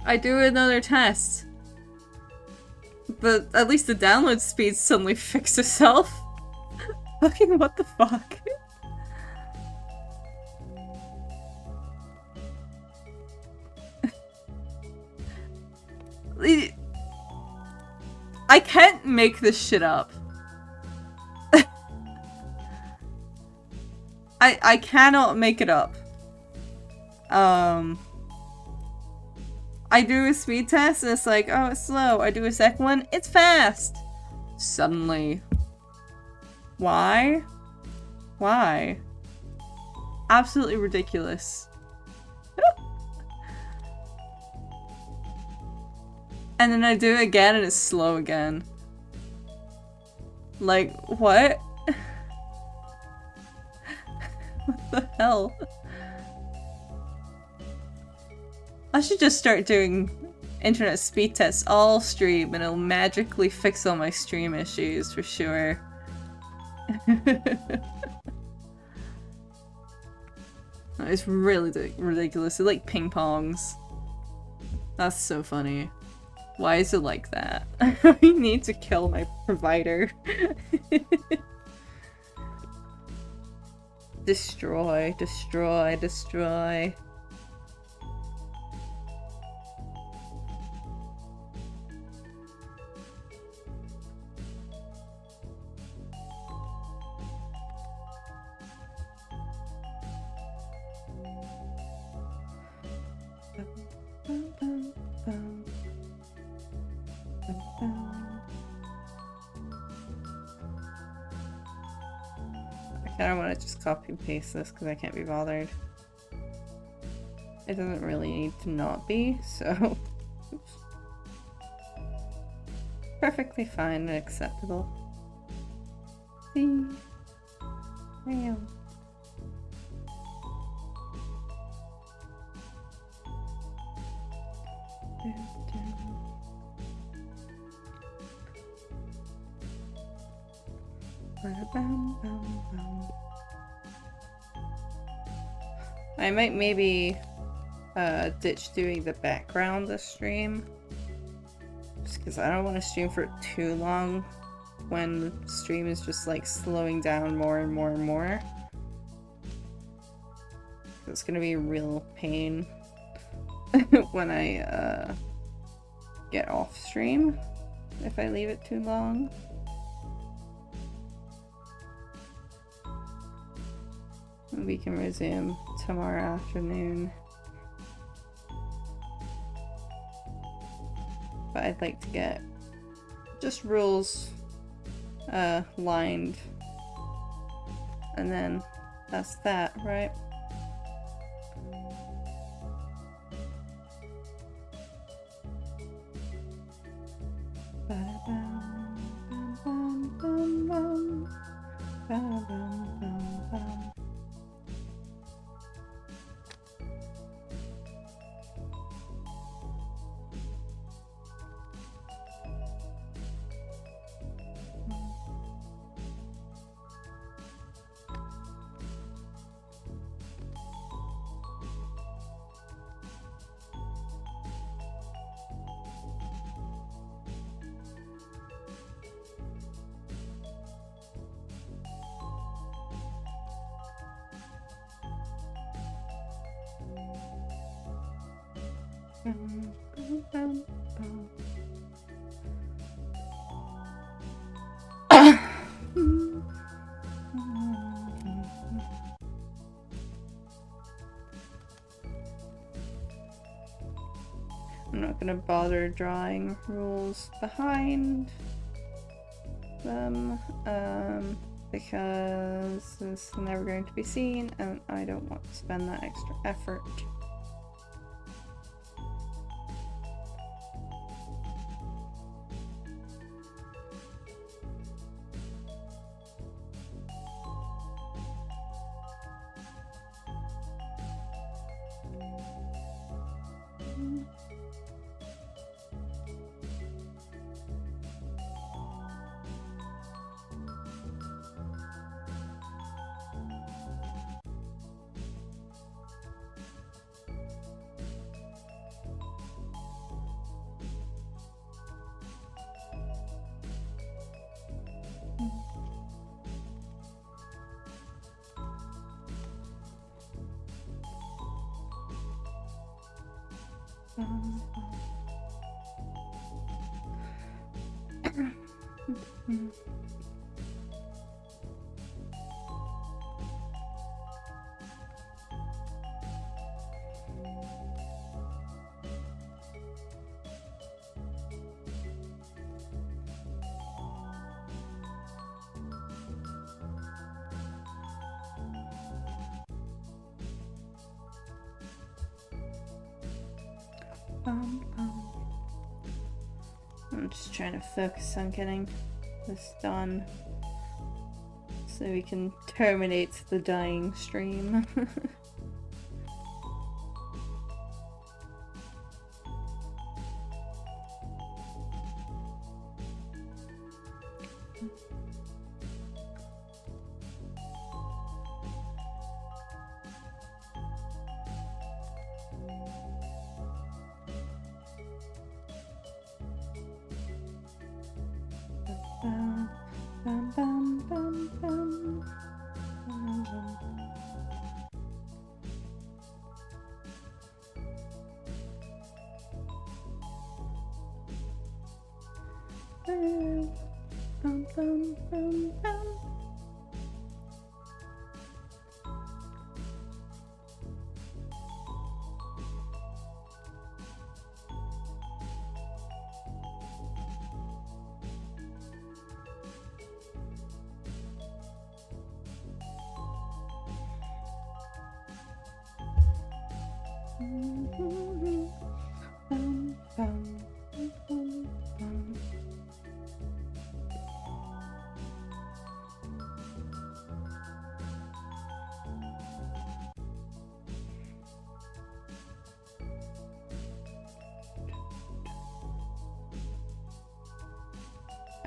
I do another test. At least the download speed suddenly fixed itself. Fucking what the fuck? I can't make this shit up. I cannot make it up. I do a speed test and it's like, oh, it's slow. I do a second one, it's fast. Suddenly. Why? Why? Absolutely ridiculous. And then I do it again and it's slow again. Like, what? What the hell? I should just start doing internet speed tests all stream and it'll magically fix all my stream issues for sure. It's really ridiculous. It's like ping pongs. That's so funny. Why is it like that? I need to kill my provider. Destroy, destroy, destroy. I don't want to just copy and paste this because I can't be bothered. It doesn't really need to not be, so... Oops. Perfectly fine and acceptable. See? Real. I might maybe ditch doing the background this stream. Just because I don't want to stream for too long when the stream is just like slowing down more and more and more. It's gonna be a real pain when I get off stream if I leave it too long. We can resume tomorrow afternoon. But I'd like to get just rules lined. And then that's that, right? I'm not gonna bother drawing rules behind them, because this is never going to be seen and I don't want to spend that extra effort. I'm just trying to focus on getting this done so we can terminate the dying stream.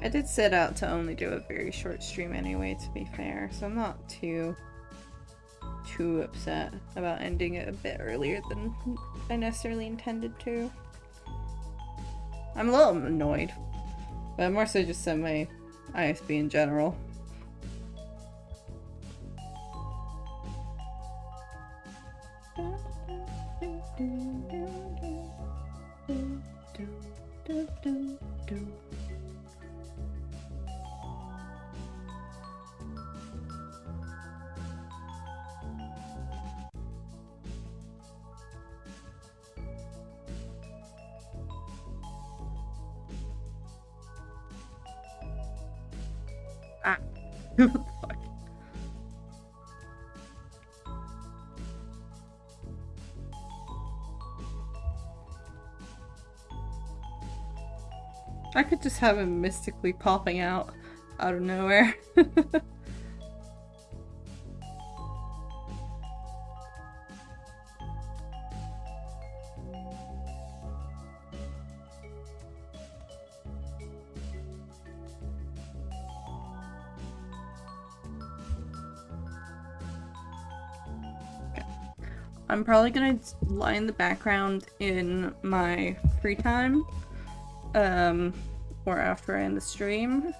I did set out to only do a very short stream anyway, to be fair, so I'm not too upset about ending it a bit earlier than I necessarily intended to. I'm a little annoyed, but more so just at my ISB in general. What the fuck? I could just have him mystically popping out of nowhere. I'm probably gonna line the background in my free time, or after I end the stream,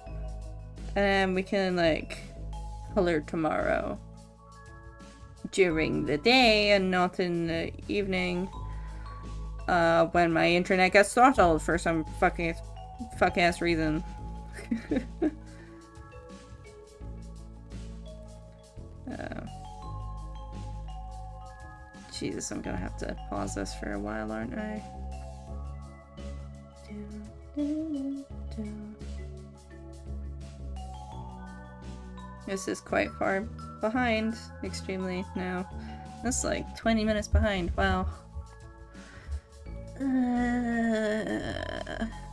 and we can like color tomorrow during the day and not in the evening, when my internet gets throttled for some fucking ass reason. Jesus, I'm gonna have to pause this for a while, aren't I? This is quite far behind, extremely now. This is like 20 minutes behind, wow.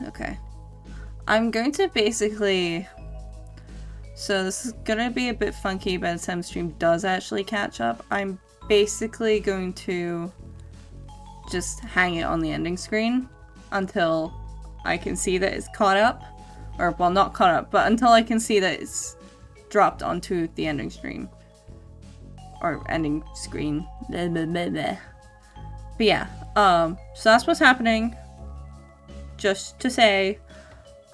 Okay. I'm going to basically... So this is gonna be a bit funky by the time the stream does actually catch up. I'm basically going to just hang it on the ending screen until I can see that it's caught up. Or, well, not caught up, but until I can see that it's dropped onto the ending stream. Or ending screen. Blah, blah, blah, blah. But yeah, so that's what's happening. Just to say,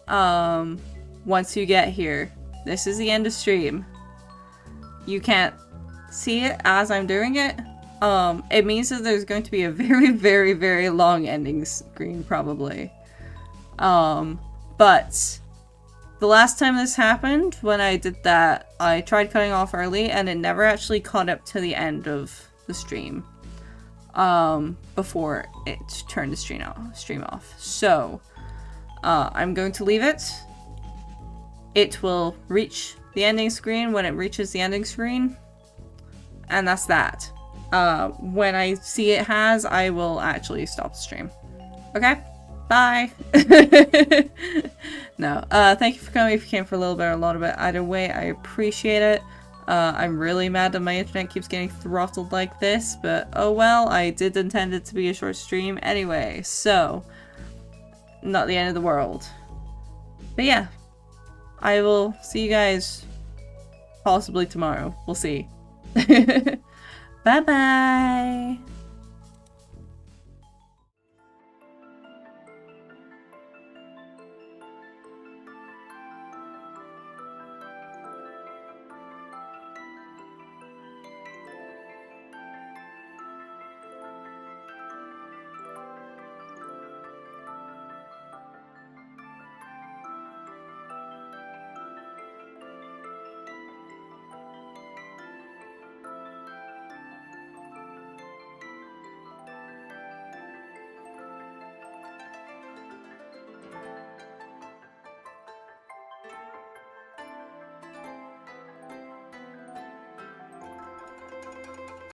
once you get here, this is the end of stream. You can't see it as I'm doing it. It means that there's going to be a very, very, very long ending screen, probably. But the last time this happened, when I did that, I tried cutting off early, and it never actually caught up to the end of the stream. Before it turned the stream off. So, I'm going to leave it. It will reach the ending screen when it reaches the ending screen. And that's that. When I see it has, I will actually stop the stream. Okay? Bye! No, thank you for coming if you came for a little bit or a lot of it. Either way, I appreciate it. I'm really mad that my internet keeps getting throttled like this, but oh well, I did intend it to be a short stream anyway, so not the end of the world. But yeah, I will see you guys possibly tomorrow. We'll see. Bye bye!